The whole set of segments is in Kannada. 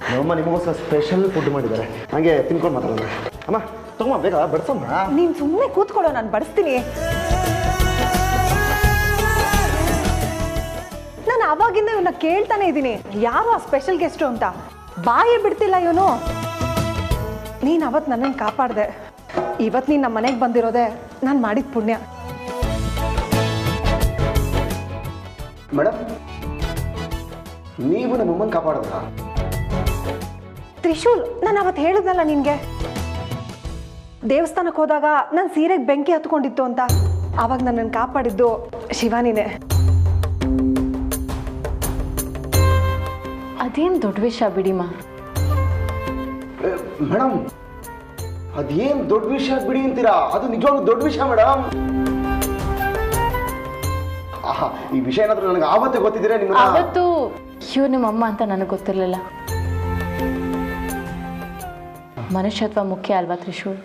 ನಮ್ಮಮ್ಮ ನಿಮಗೋಸ್ಕರ ಸ್ಪೆಷಲ್ ಫುಡ್ ಮಾಡಿದ್ದಾರೆ, ಹಾಗೆ ತಿನ್ಕೊಂಡು ಮಾತಾಡೋಣ. ಅಮ್ಮ ತಗೊಂಬ, ಬೇಗ ಬಡ್ಸಮ್ಮ. ನೀನು ಸುಮ್ಮನೆ ಕೂತ್ಕೊಳ್ಳೋ, ನಾನು ಬಡಿಸ್ತೀನಿ. ನಾನು ಆವಾಗಿಂದ ಇವನ್ನ ಕೇಳ್ತಾನೆ ಇದ್ದೀನಿ, ಯಾರು ಆ ಸ್ಪೆಷಲ್ ಗೆಸ್ಟು ಅಂತ. ಬಾಯೇ ಬಿಡ್ತಿಲ್ಲ ಇವನು. ನೀನು ಅವತ್ತು ನನ್ನನ್ನು ಕಾಪಾಡಿದೆ, ಇವತ್ತು ನೀನು ನಮ್ಮ ಮನೆಗೆ ಬಂದಿರೋದೆ ನಾನು ಮಾಡಿದ ಪುಣ್ಯ. ಮೇಡಮ್, ನೀವು ನಮ್ಮಮ್ಮನ ಕಾಪಾಡಿದ್ರ? ತ್ರಿಶೂಲ್, ನಾನು ಅವತ್ತು ಹೇಳಿದ್ನಲ್ಲ ನಿನಗೆ, ದೇವಸ್ಥಾನಕ್ಕೆ ಹೋದಾಗ ನಾನು ಸೀರೆಗೆ ಬೆಂಕಿ ಹತ್ಕೊಂಡಿತ್ತು ಅಂತ. ಆವಾಗ ನನ್ನನ್ನು ಕಾಪಾಡಿದ್ದು ಶಿವಾನಿನೇ. ಅದೇನು ದೊಡ್ಡ ವಿಷಯ ಬಿಡಿಮಾ. ಮೇಡಮ್, ಅದೇನು ದೊಡ್ಡ ವಿಷಯ ಬಿಡಿ ಅಂತೀರಾ? ಅದು ನಿಜವಾಗ್ಲೂ ದೊಡ್ಡ ವಿಷಯ ಮೇಡಮ್. ಈ ವಿಷಯ ಏನಾದರೂ ನನಗೆ ಆವತ್ತೇ ಗೊತ್ತಿದ್ರೆ ನಿಮ್ಮ ಅವತ್ತು ಇವ್ರು ನಿಮ್ಮ ಅಮ್ಮ ಅಂತ ನನಗೆ ಗೊತ್ತಿರಲಿಲ್ಲ. ಮನುಷ್ಯತ್ವ ಮುಖ್ಯ ಅಲ್ವಾ ತ್ರಿಶೂಲ್?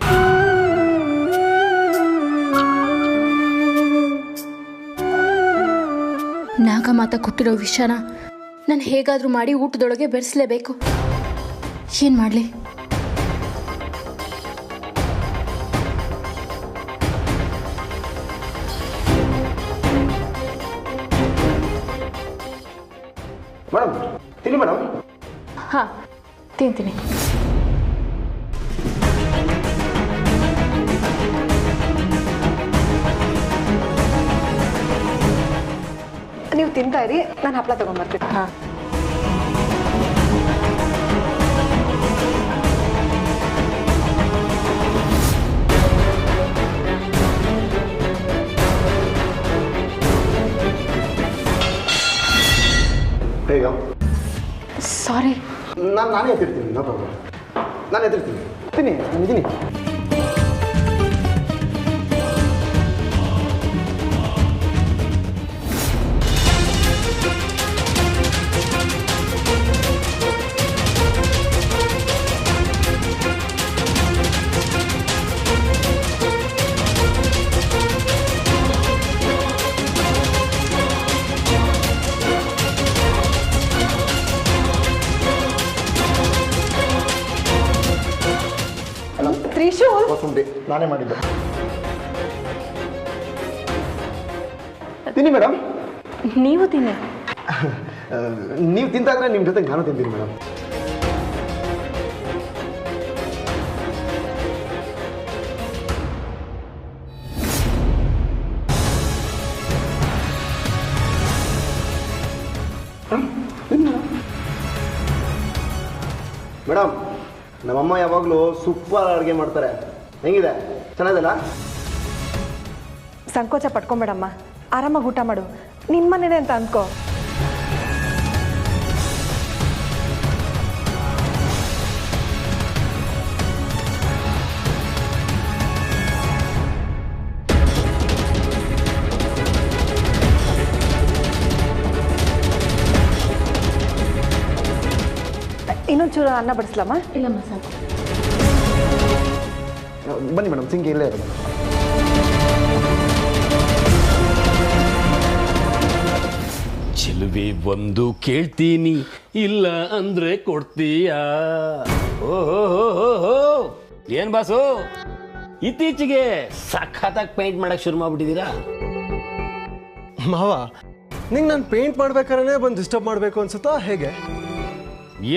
ನಾಗಮಾತ ಕೊಟ್ಟಿರೋ ವಿಷಯನ ನಾನು ಹೇಗಾದರೂ ಮಾಡಿ ಊಟದೊಳಗೆ ಬೆರೆಸಲೇಬೇಕು. ಏನು ಮಾಡಲಿ? ಮೇಡಮ್, ತಿನ್ನಿ ಮೇಡಮ್. ಹಾಂ, ತಿಂತೀನಿ. ನೀವು ತಿಂತಾ ಇರಿ, ನಾನು ಹಪ್ಪಳ ತಗೊಂಡ್ಬರ್ತೀನಿ. ಹಾಂ. ಹೇಗ? ಸಾರಿ, ನಾನೇ ಎತ್ತಿರ್ತೀನಿ. ನೋ ಪ್ರಾಬ್ಲಮ್, ನಾನು ಎತ್ತಿರ್ತೀನಿ. ತಿನ್ನಿ, ನಾನಿದ್ದೀನಿ. ತ್ರಿಶೂಲ್, ನಾನೇ ಮಾಡಿದ್ದೆ. ತಿನ್ನಿ ಮೇಡಮ್. ನೀವು ತಿನ್ನಿ. ನೀವು ತಿಂತಾ ಇದ್ರೆ ನಿಮ್ಮ ಜೊತೆಗೆ ನಾನು ತಿಂತೀನಿ ಮೇಡಮ್. ಮೇಡಮ್, ನಮ್ಮಮ್ಮ ಯಾವಾಗಲೂ ಸೂಪರ್ ಅಡುಗೆ ಮಾಡ್ತಾರೆ. ಹೆಂಗಿದೆ? ಚೆನ್ನಾಗಿದೆಲ್ಲ? ಸಂಕೋಚ ಪಟ್ಕೊಂಬೇಡಮ್ಮ, ಆರಾಮಾಗಿ ಊಟ ಮಾಡು. ನಿನ್ನ ಮನೇನೆ ಅಂತ ಅನ್ಕೋ. ಇನ್ನೊಂಚೂರು ಅನ್ನ ಬಡಿಸ್ಲಮ್ಮ? ಇಲ್ಲಮ್ಮ, ಸಾಕು. ಬನ್ನಿ ಮೇಡಮ್, ಸಿಂಗಿ ಇಲ್ಲೇ ಇರೋದು. ಚೆಲುವೆ ಒಂದು ಕೇಳ್ತೀನಿ, ಇಲ್ಲ ಅಂದ್ರೆ ಕೊಡ್ತೀಯಾ? ಓಹೋ, ಏನ್ ಬಾಸು ಇತ್ತೀಚೆಗೆ ಸಖತ್ತಾಗಿ ಪೇಂಟ್ ಮಾಡಕ್ ಶುರು ಮಾಡ್ಬಿಟ್ಟಿದ್ದೀರಾ? ಮಾವ, ನಿಂಗೆ ನಾನು ಪೇಂಟ್ ಮಾಡ್ಬೇಕಾದ್ರೆ ಬಂದು ಡಿಸ್ಟರ್ಬ್ ಮಾಡಬೇಕು ಅನ್ಸುತ್ತಾ ಹೇಗೆ?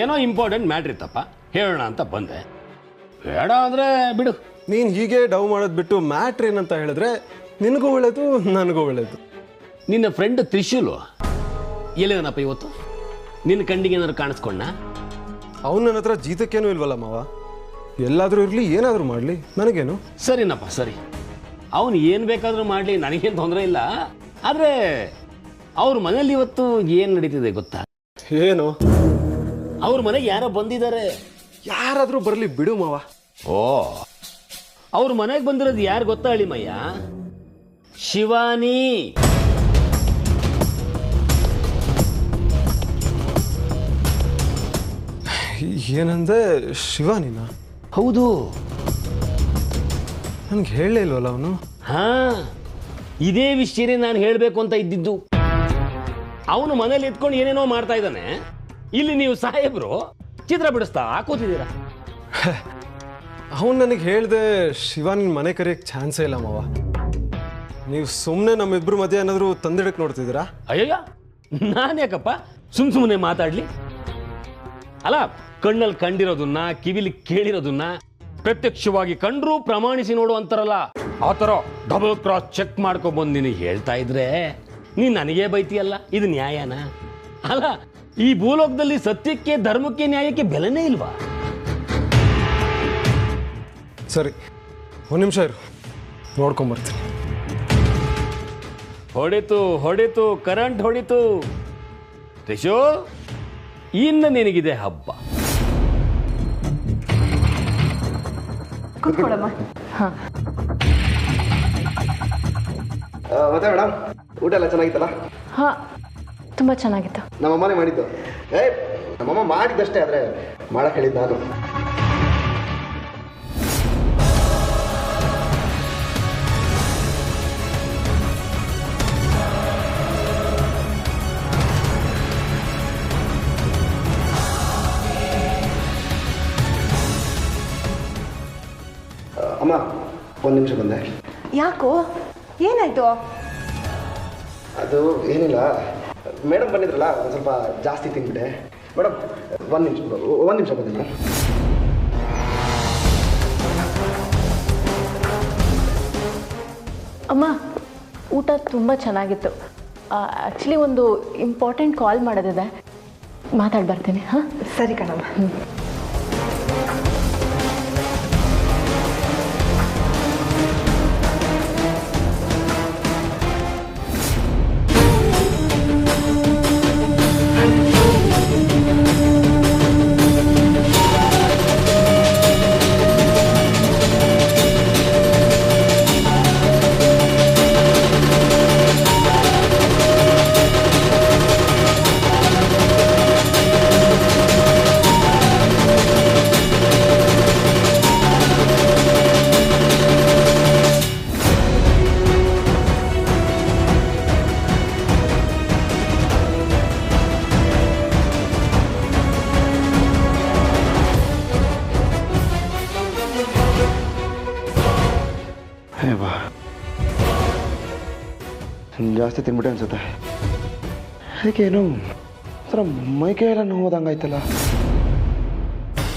ಏನೋ ಇಂಪಾರ್ಟೆಂಟ್ ಮ್ಯಾಟ್ರ್ ಇತ್ತಪ್ಪ, ಹೇಳೋಣ ಅಂತ ಬಂದೆ. ಬೇಡ ಅಂದ್ರೆ ಬಿಡು. ನೀನು ಹೀಗೆ ಡವ್ ಮಾಡೋದು ಬಿಟ್ಟು ಮ್ಯಾಟ್ರ್ ಏನಂತ ಹೇಳಿದ್ರೆ ನಿನಗೂ ಒಳ್ಳೇದು, ನನಗೂ ಒಳ್ಳೇದು. ನಿನ್ನ ಫ್ರೆಂಡ್ ತ್ರಿಶೂಲು ಎಲ್ಲಿದಾನಪ್ಪ ಇವತ್ತು? ನಿನ್ನ ಕಣ್ಣಿಗೆ ಏನಾದ್ರು ಕಾಣಿಸ್ಕೊಂಡ? ಅವ್ನು ನನ್ನ ಹತ್ರ ಜೀತಕ್ಕೇನೂ ಇಲ್ವಲ್ಲ ಮಾವ. ಎಲ್ಲಾದರೂ ಇರಲಿ, ಏನಾದರೂ ಮಾಡಲಿ, ನನಗೇನು. ಸರಿನಪ್ಪ, ಸರಿ. ಅವನು ಏನು ಬೇಕಾದರೂ ಮಾಡಲಿ, ನನಗೇನು ತೊಂದರೆ ಇಲ್ಲ. ಆದರೆ ಅವ್ರ ಮನೇಲಿ ಇವತ್ತು ಏನು ನಡೀತಿದೆ ಗೊತ್ತಾ? ಏನು? ಅವ್ರ ಮನೆಗೆ ಯಾರೋ ಬಂದಿದ್ದಾರೆ. ಯಾರಾದರೂ ಬರಲಿ ಬಿಡು ಮಾವ. ಓ, ಅವ್ರ ಮನೆಗೆ ಬಂದಿರೋದು ಯಾರು ಗೊತ್ತಾ ಅಳಿಮಯ್ಯ? ಶಿವಾನಿ. ಏನಂದೆ? ಶಿವಾನಿನ? ಹೌದು. ನನಗೆ ಹೇಳಲೇ ಇಲ್ವಲ್ಲ ಅವನು. ಹಾ, ಇದೇ ವಿಷಯನೇ ನಾನು ಹೇಳಬೇಕು ಅಂತ ಇದ್ದಿದ್ದು. ಅವನು ಮನೇಲಿ ಇದ್ಕೊಂಡು ಏನೇನೋ ಮಾಡ್ತಾ ಇದ್ದಾನೆ, ಇಲ್ಲಿ ನೀವು ಸಾಹೇಬ್ರು ಚಿತ್ರ ಬಿಡಿಸ್ತಾ ಕೂತಿದ್ದೀರಾ. ಅವನು ನನಗೆ ಹೇಳ್ದೆ ಶಿವ ನಿನ್ನ ಮನೆ ಕರೆಯೋಕ್ಕೆ ಚಾನ್ಸೇ ಇಲ್ಲ ಮಾವ. ನೀವು ಸುಮ್ಮನೆ ನಮ್ಮಿಬ್ಬರು ಮಧ್ಯೆ ಏನಾದರೂ ತಂದಿಡಕ್ಕೆ ನೋಡ್ತಿದ್ದೀರಾ? ಅಯ್ಯಯ್ಯ, ನಾನು ಯಾಕಪ್ಪ ಸುಮ್ಮನೆ ಮಾತಾಡ್ಲಿ? ಅಲ್ಲ, ಕಣ್ಣಲ್ಲಿ ಕಂಡಿರೋದನ್ನ ಕಿವಿಲಿ ಕೇಳಿರೋದನ್ನ ಪ್ರತ್ಯಕ್ಷವಾಗಿ ಕಂಡ್ರು ಪ್ರಮಾಣಿಸಿ ನೋಡು ಅಂತಾರಲ್ಲ, ಆ ಥರ ಡಬಲ್ ಕ್ರಾಸ್ ಚೆಕ್ ಮಾಡ್ಕೊಬಂದು ನಿನಗೆ ಹೇಳ್ತಾ ಇದ್ರೆ ನೀನು ನನಗೇ ಬೈತೀಯಲ್ಲ, ಇದು ನ್ಯಾಯನ? ಅಲ್ಲ, ಈ ಭೂಲೋಕದಲ್ಲಿ ಸತ್ಯಕ್ಕೆ ಧರ್ಮಕ್ಕೆ ನ್ಯಾಯಕ್ಕೆ ಬೆಲೆನೇ ಇಲ್ವಾ? ಸರಿ, ಒಂದು ನಿಮಿಷ ಇರು, ನೋಡ್ಕೊಂಬರ್ತೀನಿ. ಹೊಡಿತು ಕರೆಂಟ್ ಹೊಡಿತು. ತ್ರಿಶು, ಇನ್ನು ನಿನಗಿದೆ ಹಬ್ಬ. ಕೂತ್ಕೊಳ್ಳಮ್ಮ. ಹಾಂ, ಮತ್ತೆ ಮೇಡಮ್, ಊಟ ಎಲ್ಲ ಚೆನ್ನಾಗಿತ್ತಲ್ಲ? ಹಾಂ, ತುಂಬ ಚೆನ್ನಾಗಿತ್ತು. ನಮ್ಮಮ್ಮನೇ ಮಾಡಿದ್ದು. ನಮ್ಮಮ್ಮ ಮಾಡಿದ್ದಷ್ಟೇ, ಆದರೆ ಮಾಡಕ್ಕೆ ಹೇಳಿದ್ದು ನಾನು. ಅಮ್ಮ, ಒಂದು ನಿಮಿಷ ಬಂದೆ. ಯಾಕೋ, ಏನಾಯ್ತು? ಅದು ಏನಿಲ್ಲ, ಮೇಡಮ್ ಬಂದಿದ್ರಲ್ಲ, ಒಂದು ಸ್ವಲ್ಪ ಜಾಸ್ತಿ ತಿಂದ್ಬಿಟ್ಟೆ. ಮೇಡಮ್, ಒಂದು ನಿಮಿಷ ಬಂದೆ ಮೇಡಮ್. ಅಮ್ಮ, ಊಟ ತುಂಬ ಚೆನ್ನಾಗಿತ್ತು. ಆ್ಯಕ್ಚುಲಿ ಒಂದು ಇಂಪಾರ್ಟೆಂಟ್ ಕಾಲ್ ಮಾಡೋದಿದೆ, ಮಾತಾಡಿ ಬರ್ತೀನಿ. ಹಾಂ, ಸರಿ ಕಣಮ್ಮ. ಜಾಸ್ತಿ ತಿನ್ಬಿಟ್ಟೆ ಅನ್ಸುತ್ತೆ. ಅದಕ್ಕೆ ಏನು ಒಂಥರ ಮೈಕೈ ಎಲ್ಲ ನೋವುದಂಗಾಯ್ತಲ್ಲ.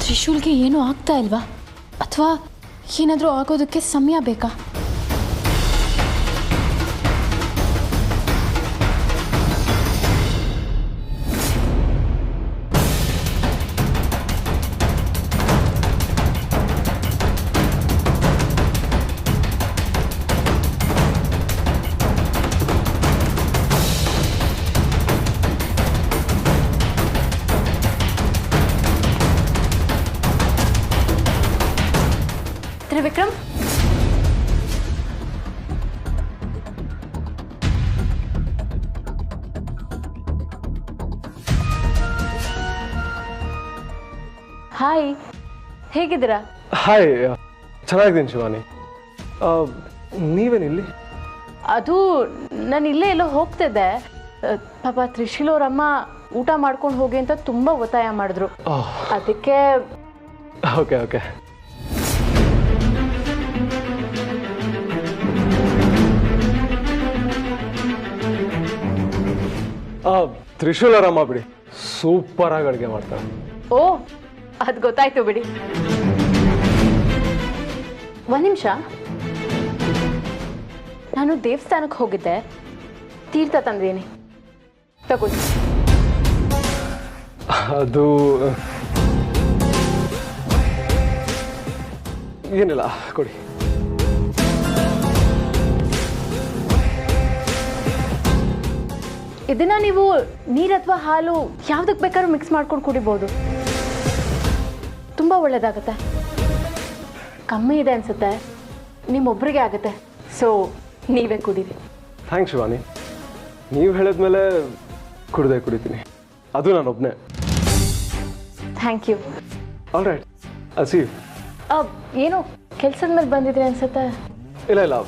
ತ್ರಿಶೂಲ್ಗೆ ಏನೂ ಆಗ್ತಾ ಇಲ್ವಾ, ಅಥವಾ ಏನಾದರೂ ಆಗೋದಕ್ಕೆ ಸಮಯ ಬೇಕಾ? ತ್ರಿವಿಕ್ರಮ್, ಹಾಯ್, ಹೇಗಿದ್ದೀರಾ? ಹಾಯ್, ಚೆನ್ನಾಗಿದ್ದೀನಿ ಶಿವಾನಿ. ನೀವೇನಿಲ್ಲಿ? ಅದು ನಾನು ಇಲ್ಲೇ ಎಲ್ಲೋ ಹೋಗ್ತಿದ್ದೆ. ಪಾಪ ತ್ರಿಶೂಲ್ ಅವರಮ್ಮ ಊಟ ಮಾಡ್ಕೊಂಡು ಹೋಗಿ ಅಂತ ತುಂಬ ಒತ್ತಾಯ ಮಾಡಿದ್ರು, ಅದಕ್ಕೆ. Okay okay. ತ್ರಿಶೂಲ್ ಅವರಮ್ಮ ಬಿಡಿ, ಸೂಪರ್ ಆಗಿ ಅಡುಗೆ ಮಾಡ್ತಾರೆ. ಓ, ಅದು ಗೊತ್ತಾಯ್ತು ಬಿಡಿ. ಒಂದು ನಿಮಿಷ, ನಾನು ದೇವಸ್ಥಾನಕ್ಕೆ ಹೋಗಿದ್ದೆ, ತೀರ್ಥ ತಂದೀನಿ, ತಗೊಳ್ಳಿ. ಅದು ಏನಿಲ್ಲ, ಕೊಡಿ. ಇದನ್ನ ನೀವು ನೀರು ಅಥವಾ ಹಾಲು ಯಾವುದಕ್ಕೆ ಬೇಕಾದ್ರೂ ಮಿಕ್ಸ್ ಮಾಡ್ಕೊಂಡು ಕುಡಿಬೋದು, ತುಂಬ ಒಳ್ಳೆಯದಾಗುತ್ತೆ. ಕಮ್ಮಿ ಇದೆ ಅನಿಸುತ್ತೆ, ನಿಮ್ಮೊಬ್ಬರಿಗೆ ಆಗುತ್ತೆ, ಸೊ ನೀವೇ ಕುಡೀರಿ. ಥ್ಯಾಂಕ್ಸ್ ಶಿವಾನಿ, ನೀವು ಹೇಳಿದ್ಮೇಲೆ ಕುಡಿತೀನಿ, ಅದು ನಾನೊಬ್ಬನೇ. Thank you. All right, I see you. ಏನು ಕೆಲಸದ ಮೇಲೆ ಬಂದಿದ್ರೆ ಅನ್ಸುತ್ತೆ? ಇಲ್ಲ,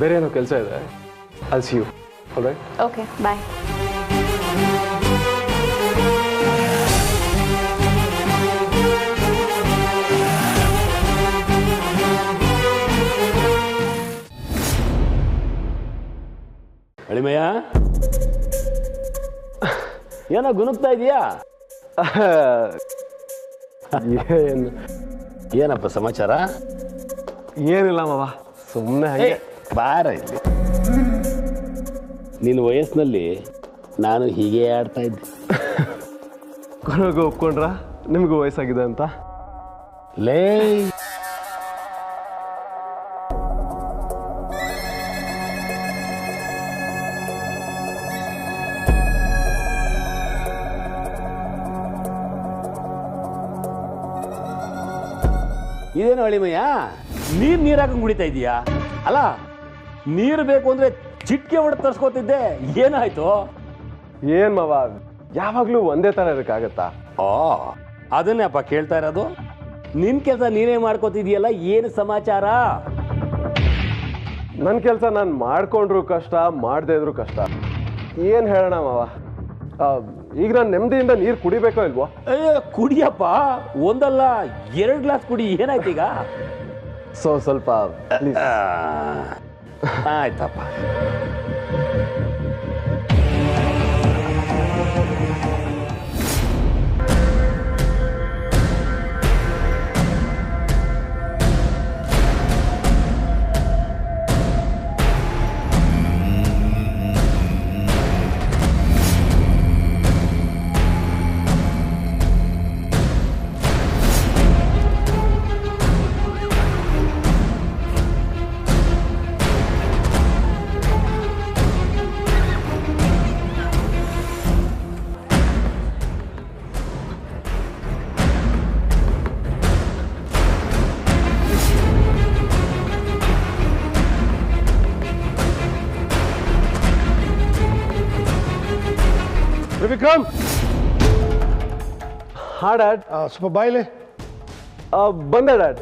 ಬೇರೆ ಏನೋ ಕೆಲಸ ಇದೆ. I see you. All right, okay, bye. ಅಳಿಮಯ್ಯ, ಏನೋ ಗುನುಗ್ತಾ ಇದೆಯಾ? ಏನು ಏನಪ್ಪ ಸಮಾಚಾರ? ಏನಿಲ್ಲ ಮಾವ, ಸುಮ್ಮನೆ ಹಾಗೆ. ಬಾರ ಇಲ್ಲಿ. ನಿನ್ನ ವಯಸ್ಸಿನಲ್ಲಿ ನಾನು ಹೀಗೆ ಆಡ್ತಾ ಇದ್ದೆ. ಕೊನೆಗೂ ಒಪ್ಕೊಂಡ್ರ ನಿಮಗೂ ವಯಸ್ಸಾಗಿದೆ ಅಂತ? ಲೇ, ಇದೇನು ಅಳಿಮಯ್ಯ, ನೀರಾಕಂಗೆ ಕುಡಿತಾ ಇದೀಯಾ? ಅಲ್ಲ, ನೀರು ಬೇಕು ಅಂದ್ರೆ ಚಿಟ್ಕೆ ಹೊಡೆದು ತರ್ಸ್ಕೊತಿದ್ದೆ, ಏನಾಯ್ತು? ಏನ್ ಮಾವ, ಯಾವಾಗ್ಲೂ ಒಂದೇ ತರ ಇರಕ್ಕಾಗತ್ತಾ? ಓ, ಅದನ್ನೇ ಅಪ್ಪ ಕೇಳ್ತಾ ಇರೋದು. ನಿನ್ ಕೆಲಸ ನೀನೇ ಮಾಡ್ಕೋತಿದ್ಯಲ್ಲ, ಏನು ಸಮಾಚಾರ? ನನ್ನ ಕೆಲಸ ನಾನು ಮಾಡ್ಕೊಂಡ್ರು ಕಷ್ಟ, ಮಾಡದೇ ಇದ್ರು ಕಷ್ಟ. ಏನು ಹೇಳೋಣ ಮಾವ, ಈಗ ನಾನು ನೆಮ್ಮದಿಯಿಂದ ನೀರು ಕುಡಿಬೇಕೋ ಇಲ್ವೋ? ಕುಡಿಯಪ್ಪ, ಒಂದಲ್ಲ 2 ಗ್ಲಾಸ್ ಕುಡಿ, ಏನಾಯ್ತೀಗ? ಸ್ವಲ್ಪ please. ಆಯ್ತಪ್ಪ. ವಿಕ್ರಮ್, ಹಾ ಡ್ಯಾಡ್. ಸ್ವಲ್ಪ ಬಾಯಿಲೆ. ಬಂದೆ ಡ್ಯಾಡ್.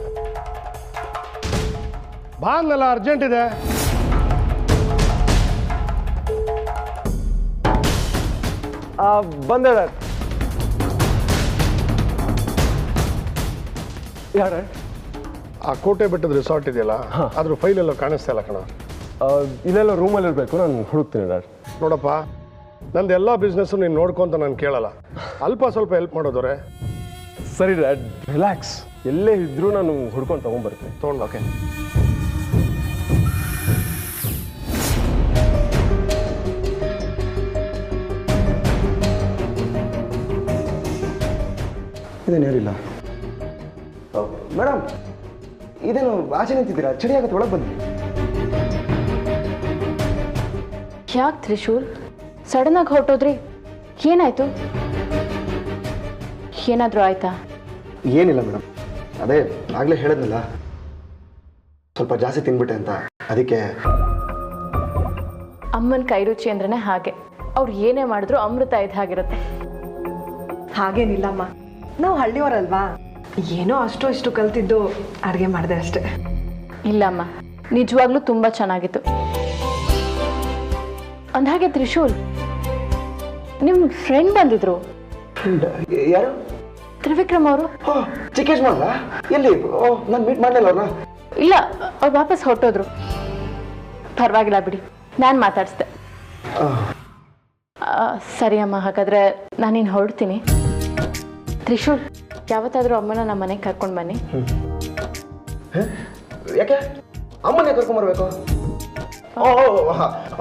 ಬಾ ಅನ್ನಲ್ಲ, ಅರ್ಜೆಂಟ್ ಇದೆ. ಬಂದೆ ಡ್ಯಾಡ್. ಯಾ ಡ್ಯಾಡ್? ಆ ಕೋಟೆ ಬೆಟ್ಟದ ರಿಸಾರ್ಟ್ ಇದೆಯಲ್ಲ, ಅದ್ರ ಫೈಲ್ ಎಲ್ಲೋ ಕಾಣಿಸ್ತಾ ಇಲ್ಲ ಕಣ. ಇಲ್ಲೆಲ್ಲ ರೂಮಲ್ಲಿ ಇರಬೇಕು, ನಾನು ಹುಡುಕ್ತೀನಿ ಡ್ಯಾಡ್. ನೋಡಪ್ಪ, ನಂದು ಎಲ್ಲ ಬಿಸ್ನೆಸ್ಸು ನೀನು ನೋಡ್ಕೊಂತ ನಾನು ಕೇಳಲ್ಲ, ಅಲ್ಪ ಸ್ವಲ್ಪ ಹೆಲ್ಪ್ ಮಾಡೋದವ್ರೆ. ಸರಿ ಡ್ಯಾಡ್, ರಿಲ್ಯಾಕ್ಸ್. ಎಲ್ಲೇ ಇದ್ರೂ ನಾನು ಹುಡ್ಕೊಂಡು ತೊಗೊಂಡ್ಬರ್ತೀನಿ. ತೊಗೊಂಡು ಓಕೆ. ಇದೇನು ಹೇಳಿಲ್ಲ ಮೇಡಮ್. ಇದೇನು ಆಚೆ ನಿಂತಿದ್ದೀರಾ? ಚಳಿ ಆಗುತ್ತೆ, ಒಳಗೆ ಬನ್ನಿ. ಯಾಕೆ ತ್ರಿಶೂಲ್ ಸಡನ್ನಾಗಿ ಹೊರಟೋದ್ರಿ? ಏನಾಯ್ತು? ಏನಾದರೂ ಆಯ್ತಾ? ಏನಿಲ್ಲ ಮೇಡಮ್, ಅದೇ ಆಗಲೇ ಹೇಳಿದ್ನಲ್ಲ, ಸ್ವಲ್ಪ ಜಾಸ್ತಿ ತಿನ್ಬಿಟ್ಟೆ ಅಂತ, ಅದಕ್ಕೆ. ಅಮ್ಮನ ಕೈ ರುಚಿ ಅಂದ್ರೇ ಹಾಗೆ, ಅವ್ರು ಏನೇ ಮಾಡಿದ್ರು ಅಮೃತ ಇದ್ದ ಹಾಗಿರುತ್ತೆ. ಹಾಗೇನಿಲ್ಲಮ್ಮ, ನಾವು ಹಳ್ಳಿಯವರಲ್ವಾ, ಏನೋ ಅಷ್ಟು ಇಷ್ಟು ಕಲ್ತಿದ್ದು ಅಡುಗೆ ಮಾಡಿದೆ ಅಷ್ಟೇ. ಇಲ್ಲಮ್ಮ, ನಿಜವಾಗ್ಲೂ ತುಂಬ ಚೆನ್ನಾಗಿತ್ತು. ಅಂದಹಾಗೆ ತ್ರಿಶೂಲ್, ನಿಮ್ಮ ಫ್ರೆಂಡ್ ಬಂದಿದ್ರು. ಯಾರು? ತ್ರಿವಿಕ್ರಮ್ ಅವರು. ಚಿಕ್ಕೇಶ್ ಮಾಡ್ದ? ಎಲ್ಲಿ? ನಾನು ಮೀಟ್ ಮಾಡಲಿಲ್ಲ ಅವ್ರನ್ನ. ಇಲ್ಲ, ಅವ್ರು ವಾಪಸ್ ಹೊರಟೋದ್ರು. ಪರವಾಗಿಲ್ಲ ಬಿಡಿ, ನಾನು ಮಾತಾಡಿಸ್ದೆ. ಸರಿ ಅಮ್ಮ, ಹಾಗಾದರೆ ನಾನಿನ್ನು ಹೊರಡ್ತೀನಿ. ತ್ರಿಶೂಲ್, ಯಾವತ್ತಾದರೂ ಅಮ್ಮನ ನಮ್ಮ ಮನೆಗೆ ಕರ್ಕೊಂಡು ಬನ್ನಿ. ಯಾಕೆ ಅಮ್ಮನೇ ಕರ್ಕೊಂಬರ್ಬೇಕು?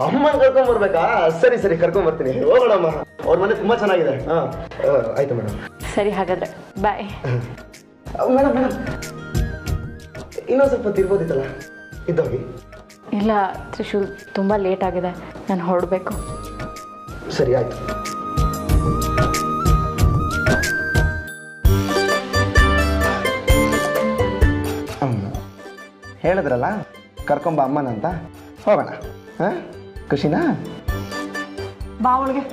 ಅಮ್ಮನ ಕರ್ಕೊಂಬರ್ಬೇಕಾ? ಸರಿ ಸರಿ, ಕರ್ಕೊಂಬರ್ತೀನಿ. ಹೋಗೋಣಮ್ಮ, ಅವ್ರ ಮನೆ ತುಂಬ ಚೆನ್ನಾಗಿದೆ. ಹಾಂ ಆಯ್ತು ಮೇಡಮ್. ಸರಿ, ಹಾಗಾದರೆ ಬಾಯ್. ಮೇಡಮ್ ಮೇಡಮ್, ಇನ್ನೊಂದು ಸ್ವಲ್ಪ ತಿರ್ಬೋದಿತ್ತಲ್ಲ, ಇದ್ದೋಗಿ. ಇಲ್ಲ ತ್ರಿಶೂಲ್, ತುಂಬ ಲೇಟ್ ಆಗಿದೆ, ನಾನು ಹೊರಡಬೇಕು. ಸರಿ ಆಯ್ತು. ಹೇಳಿದ್ರಲ್ಲ ಕರ್ಕೊಂಬ ಅಮ್ಮನಂತ, ಹೋಗೋಣ. ಹಾಂ, ಖುಷಿನಾ? ಬಾ ಒಳಗೆ.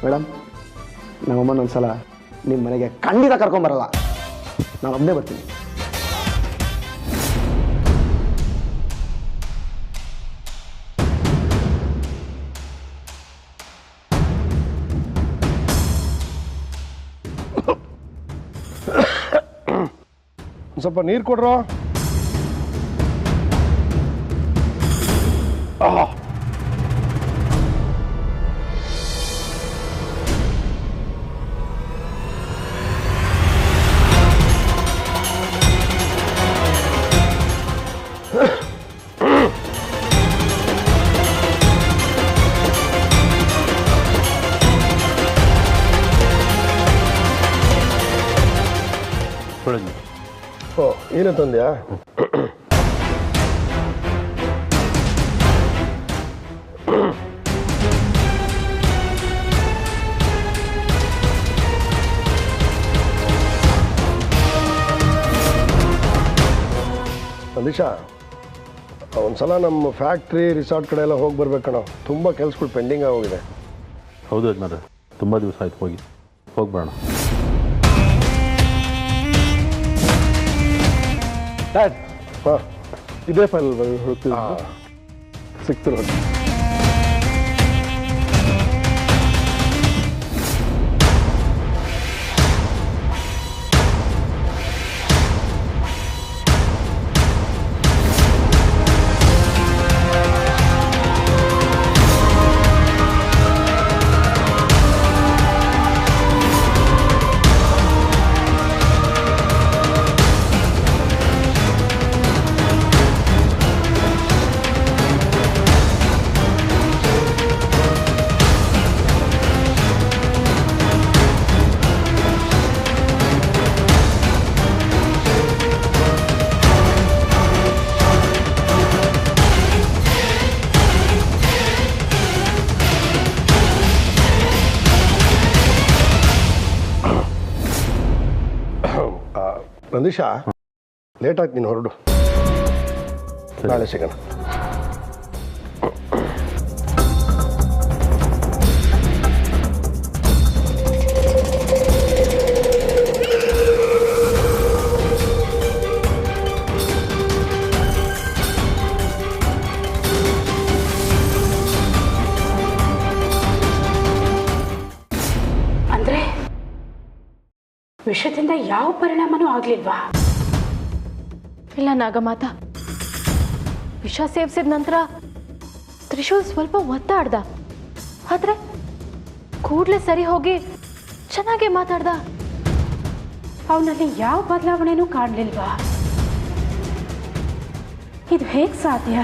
ಮೇಡಮ್, ನಮ್ಮಮ್ಮನ ಒಂದ್ಸಲ ನಿಮ್ಮ ಮನೆಗೆ ಖಂಡಿತ ಕರ್ಕೊಂಬರಲ್ಲ, ನಾನು ಒಬ್ಬನೇ ಬರ್ತೀನಿ. ಸ್ವಲ್ಪ ನೀರು ಕೊಡ್ರೋ. ಓ, ಏನೇ ತಂದ್ಯಾ? ನಂದೀಶ, ಒಂದ್ಸಲ ನಮ್ಮ ಫ್ಯಾಕ್ಟ್ರಿ ರಿಸಾರ್ಟ್ ಕಡೆ ಎಲ್ಲ ಹೋಗಿ ಬರ್ಬೇಕಣ್ಣ. ತುಂಬ ಕೆಲಸಗಳು ಪೆಂಡಿಂಗ್ ಆಗೋಗಿದೆ. ಹೌದು ಯಜಮಾನ್ರೆ, ತುಂಬ ದಿವಸ ಆಯ್ತು ಹೋಗ್ಬೇಡ. ಡ್ಯಾಡ್, ಹಾಂ, ಇದೇ ಫೈಲ್ ಹುಡುಕ್ತಿದ್ದ ಸಿಕ್ತಿರೋ. ನಂದೀಶ, ಲೇಟ್ ಆಯ್ತು, ನೀನು ಹೊರಡು. ನಾಳೆ ಸಿಗೋಣ. ಅಂದ್ರೆ ವಿಷದಿಂದ ಯಾವ ಪರಿಣಾಮನೂ ಆಗ್ಲಿಲ್ವಾ? ಇಲ್ಲ ನಾಗಮಾತ, ವಿಷ ಸೇವಿಸಿದ ನಂತರ ತ್ರಿಶೂಲ್ ಸ್ವಲ್ಪ ಒತ್ತಾಡ್ದ, ಆದ್ರೆ ಕೂಡ್ಲೆ ಸರಿ ಹೋಗಿ ಚೆನ್ನಾಗೇ ಮಾತಾಡ್ದ. ಅವನಲ್ಲಿ ಯಾವ ಬದಲಾವಣೆನೂ ಕಾಣಲಿಲ್ವಾ? ಇದು ಹೇಗೆ ಸಾಧ್ಯ?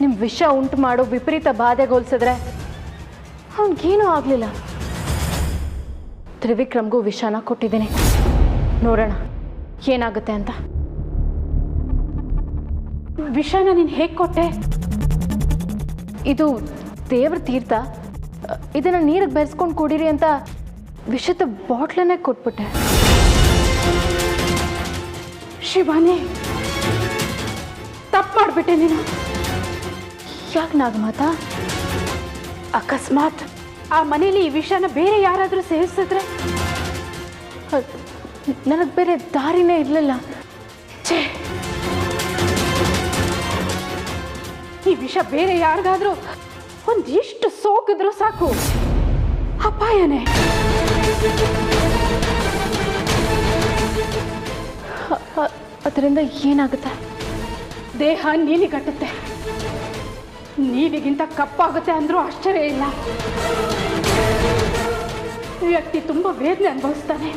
ನಿಮ್ಮ ವಿಷ ಉಂಟು ಮಾಡೋ ವಿಪರೀತ ಬಾಧೆಗೋಲ್ಸಿದ್ರೆ ಅವನಿಗೇನೂ ಆಗಲಿಲ್ಲ. ತ್ರಿವಿಕ್ರಮ್ಗೂ ವಿಷನ ಕೊಟ್ಟಿದ್ದೀನಿ, ನೋಡೋಣ ಏನಾಗುತ್ತೆ ಅಂತ. ವಿಷನ ನೀನು ಹೇಗೆ ಕೊಟ್ಟೆ? ಇದು ದೇವ್ರ ತೀರ್ಥ, ಇದನ್ನು ನೀರಿಗೆ ಬೆರೆಸ್ಕೊಂಡು ಕುಡೀರಿ ಅಂತ ವಿಷದ ಬಾಟ್ಲನ್ನೇ ಕೊಟ್ಬಿಟ್ಟೆ. ಶಿವಾನಿ, ತಪ್ಪು ಮಾಡಿಬಿಟ್ಟೆ ನೀನು. ಯಾಕೆ ನಾಗಮಾತ? ಅಕಸ್ಮಾತ್ ಆ ಮನೇಲಿ ಈ ವಿಷನ ಬೇರೆ ಯಾರಾದರೂ ಸೇವಿಸಿದ್ರೆ? ನನಗೆ ಬೇರೆ ದಾರಿನೇ ಇರಲಿಲ್ಲ. ಛೇ, ಈ ವಿಷ ಬೇರೆ ಯಾರಿಗಾದ್ರೂ ಒಂದಿಷ್ಟು ಸೋಕಿದ್ರೂ ಸಾಕು, ಅಪಾಯನೇ. ಅದರಿಂದ ಏನಾಗುತ್ತೆ? ದೇಹ ನೀಲಿಗಟ್ಟುತ್ತೆ, ನೀಲಿಗಿಂತ ಕಪ್ಪಾಗುತ್ತೆ ಅಂದ್ರೂ ಆಶ್ಚರ್ಯ ಇಲ್ಲ. ವ್ಯಕ್ತಿ ತುಂಬ ವೇದನೆ ಅನುಭವಿಸ್ತಾನೆ,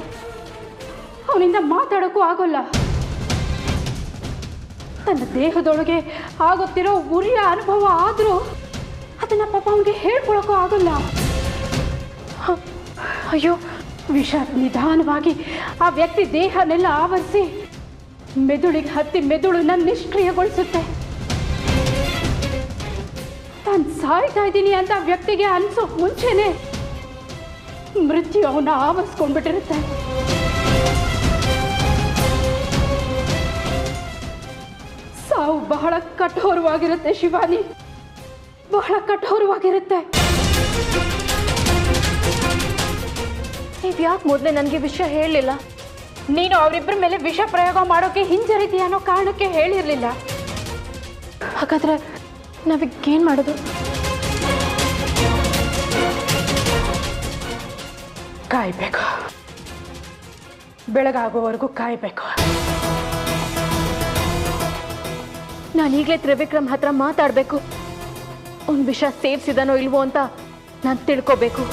ಅವನಿಂದ ಮಾತಾಡೋಕ್ಕೂ ಆಗೋಲ್ಲ. ತನ್ನ ದೇಹದೊಳಗೆ ಆಗುತ್ತಿರೋ ಉರಿಯ ಅನುಭವ ಆದರೂ ಅದನ್ನ ಪಾಪ ಅವನಿಗೆ ಹೇಳ್ಕೊಳಕ್ಕೂ ಆಗೋಲ್ಲ. ಅಯ್ಯೋ, ವಿಷ ನಿಧಾನವಾಗಿ ಆ ವ್ಯಕ್ತಿ ದೇಹನೆಲ್ಲ ಆವರಿಸಿ ಮೆದುಳಿಗೆ ಹತ್ತಿ ಮೆದುಳನ್ನ ನಿಷ್ಕ್ರಿಯಗೊಳಿಸುತ್ತೆ. ತಾನು ಸಾಯ್ತಾ ಇದ್ದೀನಿ ಅಂತ ವ್ಯಕ್ತಿಗೆ ಅನ್ಸೋ ಮುಂಚೆನೆ ಮೃತ್ಯು ಅವನ್ನ ಆವರಿಸ್ಕೊಂಡ್ಬಿಟ್ಟಿರುತ್ತೆ. ಸಾವು ಬಹಳ ಕಠೋರವಾಗಿರುತ್ತೆ ಶಿವಾನಿ, ಬಹಳ ಕಠೋರವಾಗಿರುತ್ತೆ. ನೀವು ಯಾಕೆ ಮೊದಲೇ ನನಗೆ ವಿಷಯ ಹೇಳಲಿಲ್ಲ? ನೀನು ಅವರಿಬ್ಬರ ಮೇಲೆ ವಿಷ ಪ್ರಯೋಗ ಮಾಡೋಕೆ ಹಿಂಜರಿತಿ ಅನ್ನೋ ಕಾರಣಕ್ಕೆ ಹೇಳಿರಲಿಲ್ಲ. ಹಾಗಾದ್ರೆ ನಾವೀಗೇನು ಮಾಡೋದು? ಕಾಯ್ಬೇಕು, ಬೆಳಗಾಗುವವರೆಗೂ ಕಾಯ್ಬೇಕು. ನಾನು ಈಗಲೇ ತ್ರಿವಿಕ್ರಮ್ ಹತ್ರ ಮಾತಾಡಬೇಕು. ಅವ್ನ ವಿಷ ಸೇರಿಸಿದಾನೋ ಇಲ್ವೋ ಅಂತ ನಾನು ತಿಳ್ಕೋಬೇಕು.